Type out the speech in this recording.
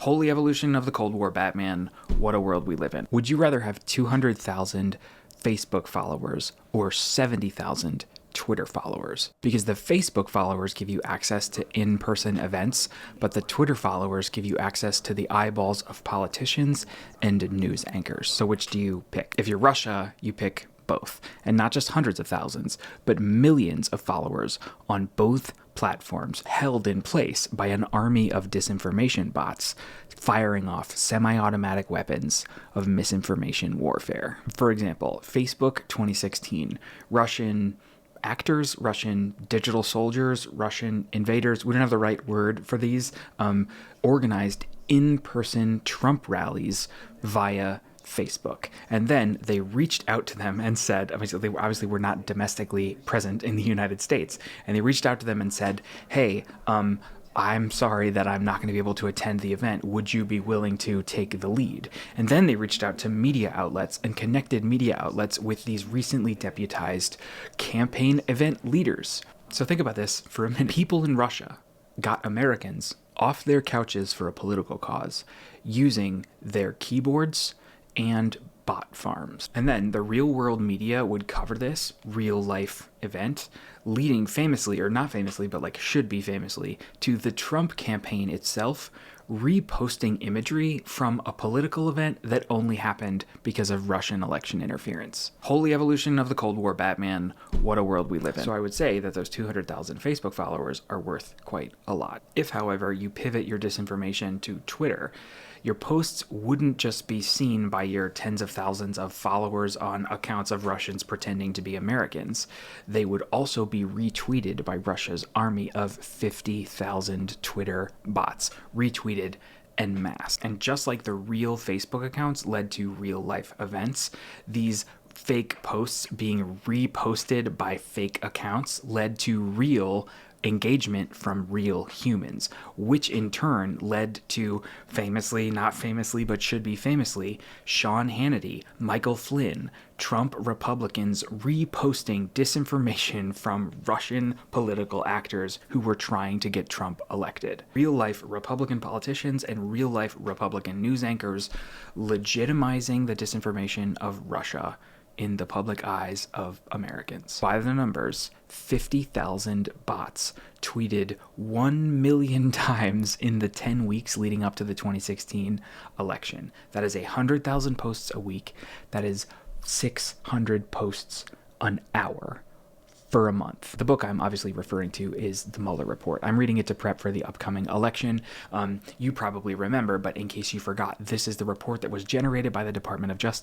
Holy evolution of the Cold War, Batman. What a world we live in. Would you rather have 200,000 Facebook followers or 70,000 Twitter followers? Because the Facebook followers give you access to in-person events, but the Twitter followers give you access to the eyeballs of politicians and news anchors. So which do you pick? If you're Russia, you pick both. And not just hundreds of thousands, but millions of followers on both platforms, held in place by an army of disinformation bots firing off semi-automatic weapons of misinformation warfare. For example, Facebook 2016, Russian actors, Russian digital soldiers, Russian invaders, we don't have the right word for these, organized in-person Trump rallies via Facebook. And then they reached out to them and said, they obviously were not domestically present in the United States, and they reached out to them and said, hey, I'm sorry that I'm not going to be able to attend the event. Would you be willing to take the lead? And then they reached out to media outlets and connected media outlets with these recently deputized campaign event leaders. So think about this for a minute. People in Russia got Americans off their couches for a political cause using their keyboards and bot farms. And then the real world media would cover this real life event, leading famously, or not famously, but like should be famously, to the Trump campaign itself reposting imagery from a political event that only happened because of Russian election interference. Holy evolution of the Cold War, Batman. What a world we live in. So I would say that those 200,000 Facebook followers are worth quite a lot. If, however, you pivot your disinformation to Twitter, your posts wouldn't just be seen by your tens of thousands of followers on accounts of Russians pretending to be Americans. They would also be retweeted by Russia's army of 50,000 Twitter bots, retweeted en masse. And just like the real Facebook accounts led to real life events, these fake posts being reposted by fake accounts led to real engagement from real humans, which in turn led to famously, not famously, but should be famously, Sean Hannity, Michael Flynn, Trump Republicans reposting disinformation from Russian political actors who were trying to get Trump elected. Real-life Republican politicians and real-life Republican news anchors legitimizing the disinformation of Russia in the public eyes of Americans. By the numbers, 50,000 bots tweeted 1 million times in the 10 weeks leading up to the 2016 election. That is 100,000 posts a week. That is 600 posts an hour for a month. The book I'm obviously referring to is The Mueller Report. I'm reading it to prep for the upcoming election. You probably remember, but in case you forgot, this is the report that was generated by the Department of Justice